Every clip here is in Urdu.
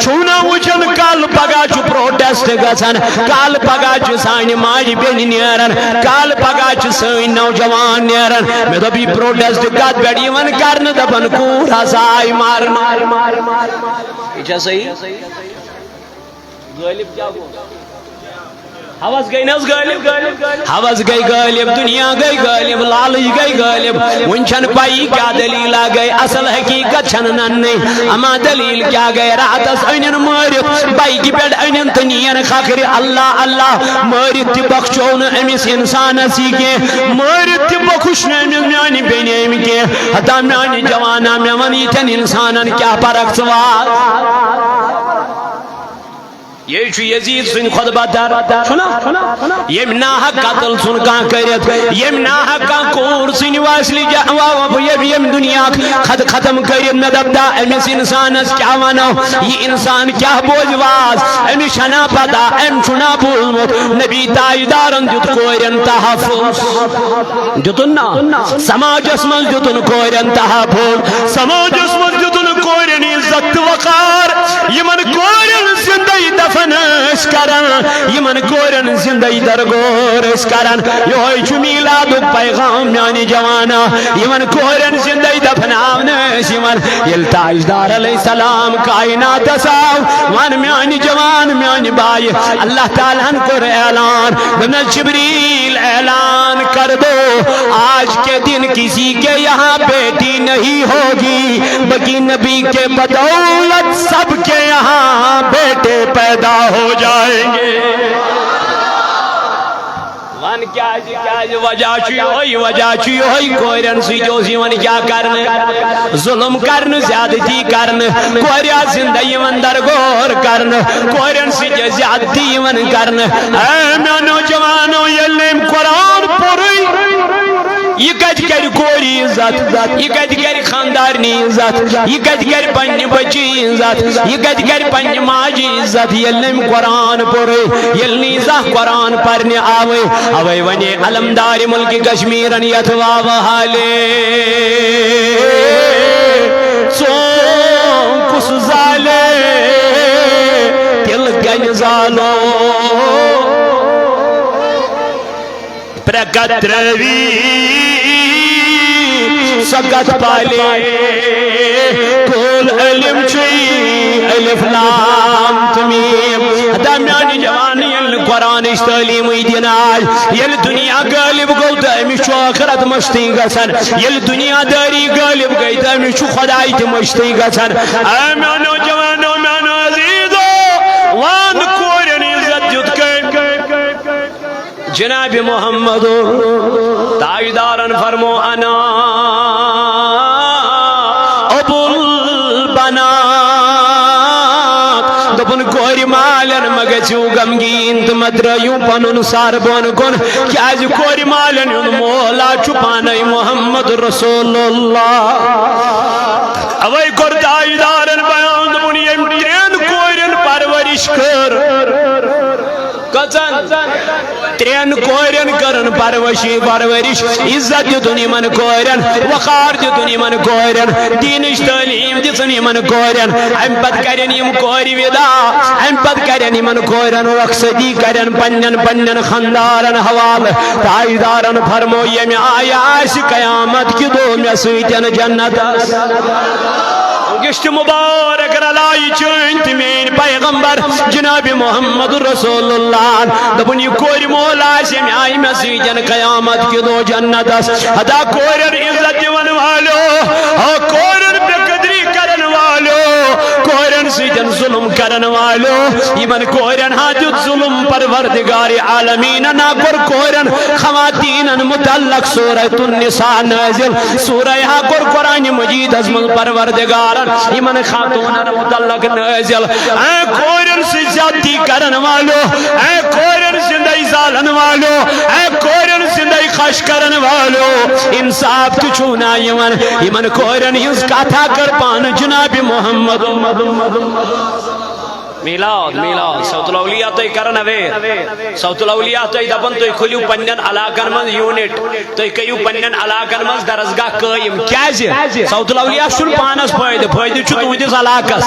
چھونا وچھن کال پگا چھ پروٹیسٹ گژھان کال پگا چھ سانہِ ماجہِ بیٚنہِ نیران کال پگا چھ سٲنۍ نوجوان نیران مےٚ دوٚپ یہِ پروٹیسٹ کتھ پٮ۪ٹھ یِوان کرنہٕ دپان کوٗر ہسا آیہِ مارنہٕ یہ چھا صحیح غالب کیا گو حوث گئی نز غالب حوث گئی غالب دنیا گئی غالب لالچ گئی غالب ون چھن پائی کیا دلیل گئی اصل حقیقت چھن ننی اما دلیل کیا گئی راتس انن مارت بائیک پیٹ انن تنین خاکر اللہ اللہ مارت تی بخشون امس انسان سی کے مارت تی بخشن امس میانی بینیم کے حتی میانی جوانا میوان یتن انسانن کیا پرک سوال یہ چھو یزید سن خطبہ دار یم ناحق قتل سن کان کرت یم ناحق کان کور سن واسلی یم دنیا ختم کرت میں دبدا امس انسانس کیا ونو یہ انسان کیا بوجھ واز امی شنا پتا ام چھنا بولمت نبی تاجدارن دیت کورن تحفظ دیتن نا سماج اسمن دیتن کورن تحفظ سماج اسمن دیتن کورن عزت وقار یمن کورن زندگی دفن اس کرن یمن کورن زندگی درگور اس کرن یہ چھو میلاد پیغام میانی جوانا یمن کورن زندگی دفناون اس یمن یل تاجدار علیہ السلام کائنات ساو وان میانی جوان میانی بائی اللہ تعالیٰ کو اعلان بنا جبریل اعلان کر دو آج کے دن کسی کے یہاں بیٹی نہیں ہوگی بلکہ نبی کے بدولت سب کے یہاں بیٹے پیدا ہو جائیں گے وان کیا وجہ چی ہوئی کورن سی جو زیون کیا کرنے ظلم کرنے زیادتی کرنے کوریا زندگی من درگور کرنے کورن سی جو زیادتی من کرنے اے میں نوجوانوں یلیم قرآن پوری یہ کت کر کوری عزت یہ کت کر خاندارنی عزت یہ کت کر پنی بچی عزت یہ کت کر پنی ماجی عزت یلیم قرآن پوری یلنی زہ قرآن پرنے آوے اوے ونی علمدار ملک کشمیرن یتوا وحالے سون کس زالے دل گن زالو پرکت روی سکت پالے کول علم چوئی الف لام تمیم دمیانی جوانی یل قرآن اس تعلیم دیناج یل دنیا غالب گو دائمی شو آخرت مشتی گسن یل دنیا داری غالب گئی دائمی شو خدای تی مشتی گسن ایمانو جوانو مانو عزیزو وان کورن عزت جد کے جناب محمد تاجدارن فرمو انا ابو البنات دپن کوری مالن مگچو غمگین تو مدریوں پنن سار بون کن کیا جو کوری مالن مولا چھپانے محمد رسول اللہ اوئی کور تاجدارن بیان دپن یم ترین کورن پرورش کر ترین کورن کرن پرورش عزت دیتن یمن کورن وقار دیتن یمن کورن دینش تعلیم دیتن یمن کورن ام پت کرن یم کوری ودا ام پت کرن یمن کورن رخصتی کرن پنن خاندارن حوال تاجدارن فرمو یم آیا آش قیامت کی دو میں سویتن جنت گشت مبارک رلائی چونت مین پیغمبر جناب محمد رسول اللہ دبن یہ کوری مولا سے میں آئی مسیجن قیامت کی دو جنت ادا کورن عزت دیون والو کورن بقدری کرن والو کورن سیجن ظلم کرن والو یمن کورن حاجت ظلم پروردگار عالمین ناکر کورن خواتین متعلق سورہ النساء نازل سورہ کر قرآن مجید از پروردگار یمن خاتون متعلق نازل اے کورن سے زیادتی کرن والو اے کورن زندگی زالن والو اے کورن زندگی خش کرن والو انصاف تو چونا یمن کورن یز کاتھا کر پان جناب محمد میلاد میلاد صوت الاولیاء تو کرن اویر صوت الاولیاء تو دپن تو کھلیو پنن علاقن من یونٹ تو کیو پنن علاقن من درسگاہ قائم کیازِ صوت الاولیاء چھُنہٕ پانس فٲیدٕ چھُ تُہنٛدِس علاقس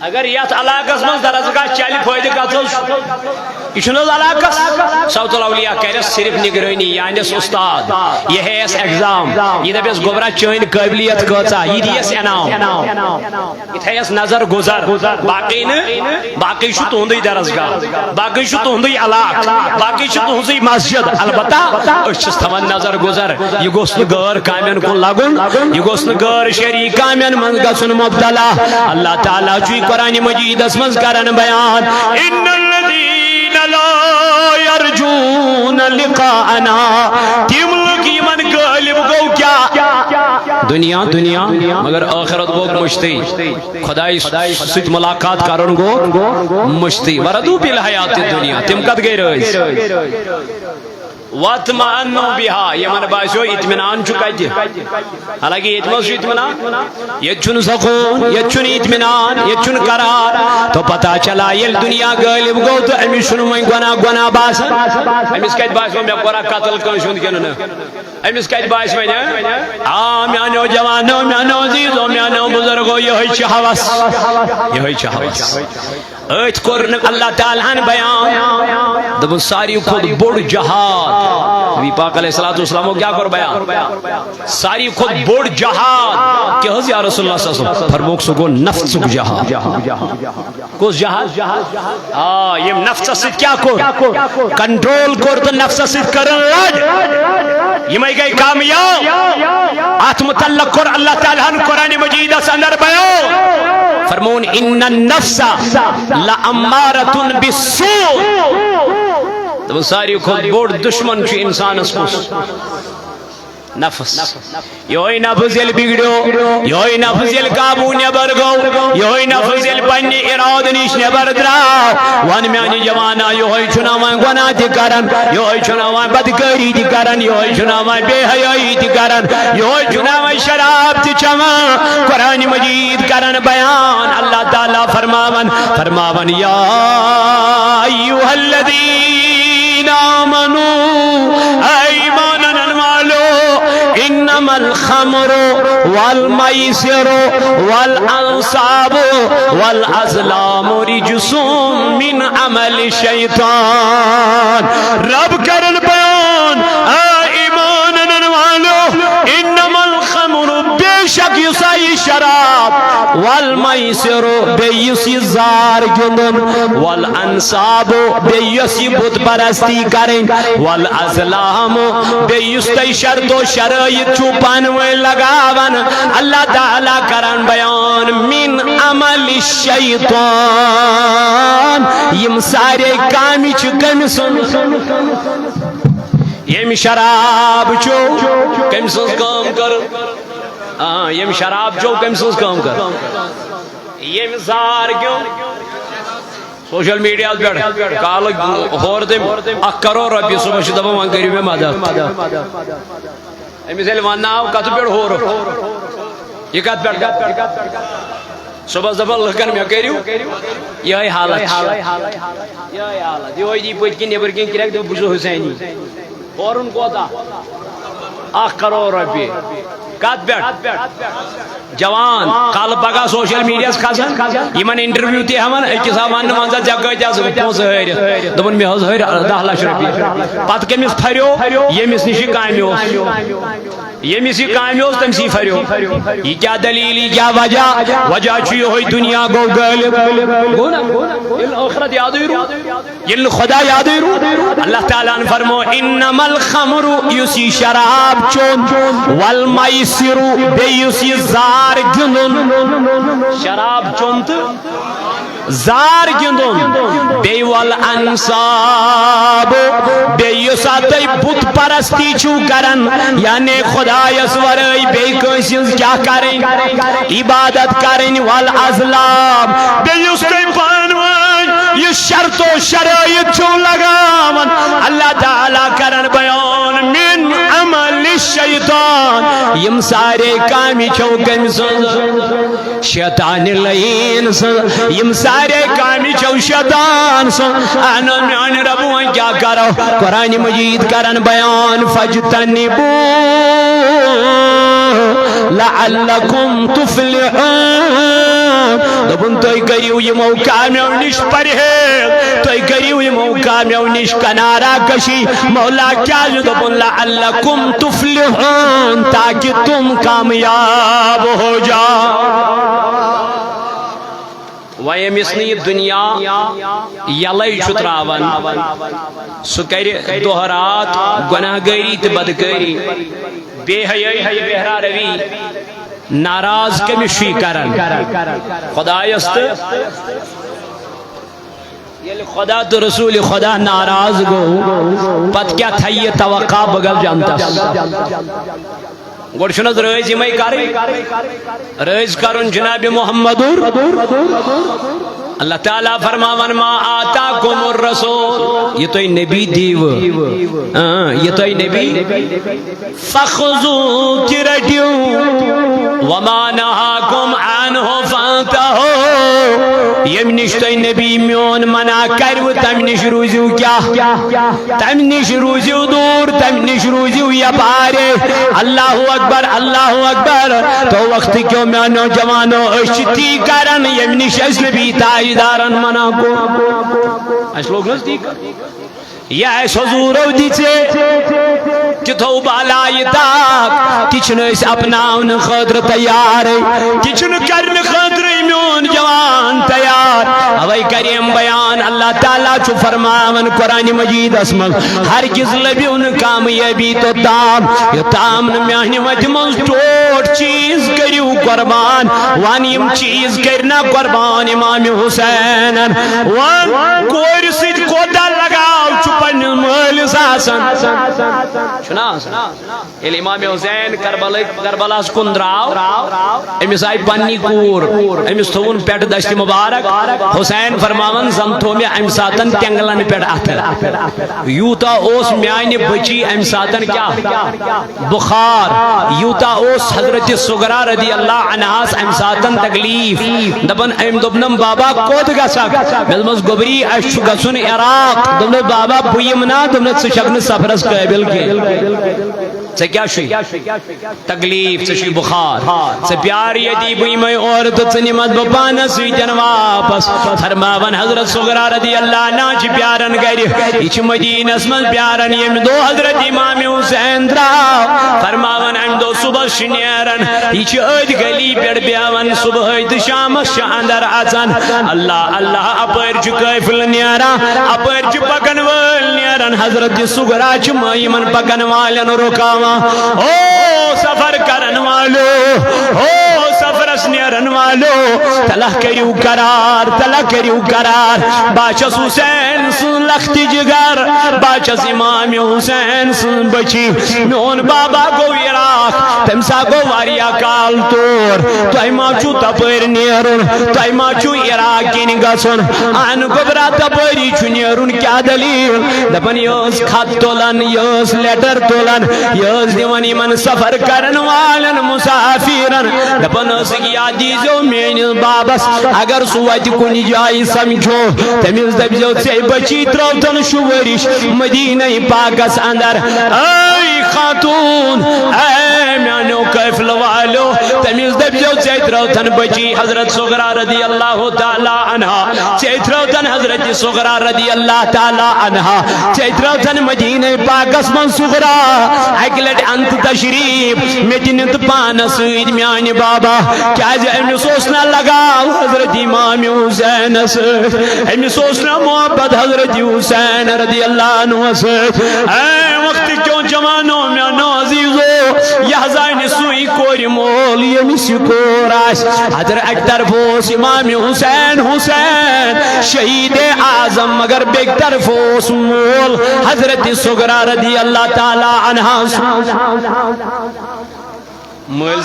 اگر یتھ علاقس من درسگاہ چلہِ فٲیدٕ کتھ یہ چھُنہٕ علاقس صوت الاولیاء کرس صرف نگرٲنی یانس استاد یہ ہیس ایگزام یہ دپیس گوبرا چٲنۍ قٲبلیت کۭژاہ یہ دیس انعام یہ تھیس نظر گزر باقی نہٕ باقی چھُ تُہُنٛدُے درسگاہ باقی چھُ تُہُنٛدُے علاقہٕ باقی چھُ تُہٕنٛزٕے مسجد البتہ أسۍ چھِس تھاوان نظر گزر یہ گوٚژھ نہٕ غٲر کامٮ۪ن کُن لگُن یہ گوٚژھ نہٕ غٲر شرعی کامٮ۪ن منٛز گژھُن مبتلا اللہ تعالیٰ چھُ قرآن مجیدس منٛز کران بیان ان الذین لا یرجون لقاءنا تم لوگ یمن غالب گو کیا دنیا دنیا مگر آخرت گو مشتی خدای سۭتۍ ملاقات کرن گو مشتی وردو بالحیات الدنیا تم کت گئی رٲضۍ وَاتْمَأَنُّوا بِهَا یمن باسیو اطمینان چھُ کتہِ حالانکہ ییٚتہِ منٛز چھُ اطمینان ییٚتہِ چھُنہٕ سکوٗن ییٚتہِ چھُنہٕ اطمینان ییٚتہِ چھُنہٕ قرار تو پتہ چلا ییٚلہِ دنیا غٲلب گوٚو تہٕ أمِس چھُنہٕ وۄنۍ گۄناہ گۄناہ باسان أمِس کتہِ باسیو مےٚ کوٚرا قتل کٲنٛسہِ ہُنٛد کِنہٕ نہٕ أمِس کتہِ باسہِ وۄنۍ میانیو جوانو میانیو عزیٖزو میانیو بُزرگو یِہوٚے چھُ ہوس یِہوٚے چھُ ہوس أتھۍ کوٚر نہٕ اللہ تعالیٰ ہن بیان دوٚپُن ساروی کھۄتہٕ بوٚڑ جہاد نبی پاک علیہ الصلوۃ والسلام کیا کر بیان ساری خود بوڑ جہاد کہ حضرت یا رسول اللہ صلی اللہ علیہ وسلم فرموک سو گو نفس جہاد کس جہاد یہ نفس سے کیا کر کنٹرول کر تو نفس سے کرن لڑ یہ میں گئی کامیاب آت متعلق کر اللہ تعالیٰ نے قرآن مجید اندر بیان فرمون ان النفس لامارۃ بالسوء تو ساری خود بوڑ دشمن چھو انسان اس کو نفس یہوئی نفس یل بگڑو یہوئی نفس یل قابو نبر گو یہوئی نفس یل پنی اراد نیش نبر دراو وان میانی جوانا یہوئی چناوان گناہ دی کرن یہوئی چناوان بدکاری دی کرن یہوئی چناوان بے حیائی دی کرن یہوئی چناوان شراب دی چما قرآن مجید کرن بیان اللہ تعالیٰ فرماون یا ایوہ الذین آمنوا ایماننا والو انما الخمر والمیسر والانصاب والازلام رجس من عمل الشیطان رب کرن بیان ایماننا والو انما الخمر بے شک یسائی شراب والمیسر بیسی زار گندن والانصاب بیسی بت پرستی کریں والازلام بیستی شرط و شرائط چھپان و لگاون اللہ تعالیٰ کرن بیان من عمل الشیطان یم سارے کامی چکن سن یم شراب چو کم سن کام کر یم شراب چو کم سن کام کر یم زار کیوں سوشل میڈیا پر کال ہور دم 1 کروڑ رۄپیہِ صبح چھ دپان وۄنۍ کٔرِو مےٚ مدد أمِس ییٚلہِ ونناو کتھ پٮ۪ٹھ ہور یہِ کتھ پٮ۪ٹھ صبحس دپان لُکن مےٚ کٔرِو یِہوٚے حالت یِہوٚے دی پٔتۍ کِنۍ نیٚبٕرۍ کِنۍ کرٛٮ۪کھ دوٚپ بہٕ چھُس حُسینی ہورُن کوتاہ 1 کروڑ رۄپیہِ کتھ پٮ۪ٹھ جوان کال پگہ سوشل میڈیا کھسان یمن انٹرویو تہ ہاوان أکِس آو وننہٕ ون سا ژےٚ کۭتیاہ پونٛسہٕ ہٲرِتھ دوٚپُن مےٚ حظ ہٲرۍ 10 لچھ رۄپیہِ پتہٕ کٔمِس پھریو ییٚمِس نِش یہِ کامہِ اوس ییٚمِس یہِ کامہِ اوس تٔمسٕے پھریو یہِ کیٛاہ دلیٖل یہِ کیٛاہ وجہ چھُ یِہوٚے دُنیا گوٚو غٲلب گوٚو نا ییٚلہِ ٲخرت یادٕے روٗد ییٚلہِ نہٕ خدا یادٕے روٗد اللہ تعالیٰ ہن فرمو انما الخمر یُس یہِ شراب چوٚن والمیسر بیٚیہِ یُس یہِ زار گِنٛدُن شراب چوٚن تہٕ زار گِنٛدُن بیٚیہِ والانصاب بیٚیہِ یُس تُہۍ بُت پرستی چھِو کران یعنی خدایس ورٲے بیٚیہِ کٲنٛسہِ ہٕنٛز کیٛاہ کرٕنۍ عبادت کرٕنۍ والازلام بیٚیہِ یُس تُہۍ پانہٕ ؤنۍ یہِ شرط و شرٲیط چھِو لگاوان اللہ تعالیٰ کرن بیان من عمل الشیطان یم سارے کامی چھو کم سن شیطان لعین سن یم سارے کامی چھو شیطان سن انا میان ربوان کیا کرو قرآن مجید کرن بیان فاجتنبو لعلکم تفلحون دبن توی کریو یمو کامیو نش پرہیز توی کریو یمو کامیو نش کنارا کشی مولا کیا جو دبن لعلکم تفلحون تاکہ تم کامیاب ہو جاؤ ویم اسنی دنیا یلائی چھتراون سکر دہرات گناہ گری تو بدکری بے حیائی بہرا روی ناراض کمشی کرن خدا است خدا تو رسول خدا ناراض گو پت کیا تھا یہ توقع بگل جانتا گوڑشنز رئیس ہی میں کاری رئیس کرن جناب محمد اللہ تعالیٰ فرماون ما آتاکم الرسول یہ تو نبی دیو یہ تو نبی فخذو کی رٹیو وما نہاکم عنہ فانتہو یم نشتو نبی میون منا کرو تم نش روزیو کیا تم نش روزیو دور تم نش روزیو یا پارے اللہ اکبر تو وقت کیوں میں نوجوانوں اشتی کرن یم نش اس نبی تاجدارن منا کو اس لوگ نزدیک یا اس حضور دیچے کتو بالائی تاک کچھن اس اپناون خدر تیار کچھن کرن خدر میون جوان تیار اوئی کریم بیان اللہ تعالیٰ چو فرماون قرآن مجید اسمل ہرگز لبیون کامیابی تو تام یہ تام نمیانی مجمل ٹوٹ چیز کریو قربان وانیم چیز کرنا قربان امام حسین وان کوئی رسید کودا لگاو چپن مل ساسن شنا امام حسین کربلا کندراو امس آئی پنی کور امس تھون پیٹ دشت مبارک حسین فرماون زن تھو میں ام ساتن تنگلن پیٹ اتر یوتا اوس میانی بچی ام ساتن کیا بخار یوتا اوس حضرت سغرا رضی اللہ عنہ ام ساتن تکلیف دبن ام دبنم بابا کود گسک ملمس گبری اشو گسن عراق دبن بابا بویمنا دبن سشکن سفرس قابل کے سے کیا شوی تکلیف سے شوی بخار سے پیار یدی بوئی میں عورت سنیمت بپانا سویتن واپس فرماون حضرت سغرا رضی اللہ ناچ پیارن گری ایچ مدین اسمت پیارن یم دو حضرت امام حسین دراو فرماون ام دو صبح شنیرن ایچ اید گلی پیڑ بیاون صبح اید شام شاندر آسان اللہ اللہ اپر چو کیفل نیارا اپر چو پکن وال نیارن حضرت سغرا چو مائمن پکن والن رکاو او سفر کرن والو او سفر اسنیرن والو تلہ کریو قرار باچس حسین سن لخت جگر باچس امام حسین سن بچی میون بابا گو عراق تمسا گو واریا کال تور تائی ماچو تپر نیرن تائی ماچو عراق کی نگسن آن گبرا تپری چو نیرن کیا دلیل دپن یوز خط تولن یوز لیٹر تولن یوز دیوانی من سفر کرن والن مسافرن دپن سگی عدیزو مین بابس اگر سوات کنی جائی سمجھو تمیز دبزو سے بچی تروتن شورش مدینہ پاکس اندر اے خاتون اے میانو کیفل والو تمیز دبزو سے تروتن بچی حضرت سغرا رضی اللہ تعالی عنہ سے تروتن حضرت سغرا رضی اللہ تعالی عنہ سے تروتن مدینہ پاکس من سغرا اکلٹ انت تشریف میٹنت پانس سوید میانی بابا کیا جائے امی سوچنا لگاو حضرت امام حسین سے امی سوچنا محبت حضرت حسین رضی اللہ عنہ سے اے وقت کیوں جوانوں میں عزیزو یہ زائن سوئی کوری مول یہ مسکور آس حضر اکتر فوس امام حسین شہید اعظم مگر بیکتر فوس مول حضرت سغرا رضی اللہ تعالی عنہ مول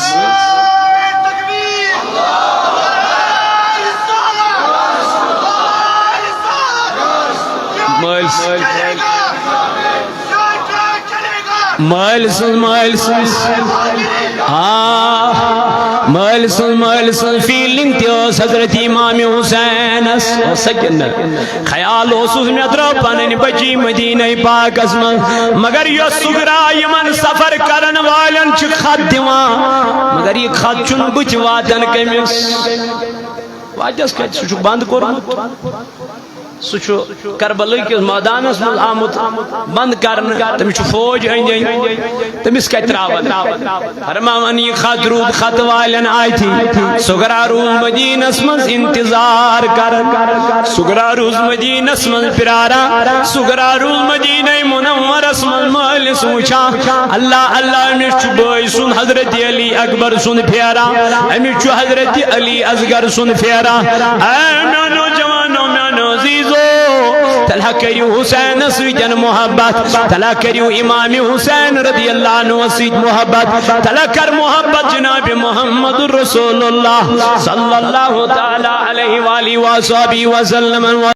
مال سن مال سن فیلنگ تیس حضرت امام حسین سکن خیال اوسوس میں درو پنن بچی مدینہ پاک من مگر یہ سگرا یمن سفر کرن والن چھ خط دیوان مگر یہ خط چن بچ واتن کمس واجس کت سہ بند کورمت سہ کربلا کس میدانس من آمت بند کرنے تمس فوج أند أند تمس کت تراون فرمان یہ خط رود خط والن آئی تھی سگرا روز مدینس من انتظار کر سگرا روز مدینس من پرارا سگرا روز مدینہ منورس من مالس وچا اللہ اللہ امس بھائی سن حضرت علی اکبر سن پھیرا امس حضرت علی اصغر سن پھیرا اے نوجوانو میانو عزیزو تلا کریو حسین سویدن محبت تلا کریو امام حسین رضی اللہ عنہ سوید محبت تلا کر محبت جناب محمد رسول اللہ صلی اللہ تعالی علیہ وآلہ وآلہ وسلم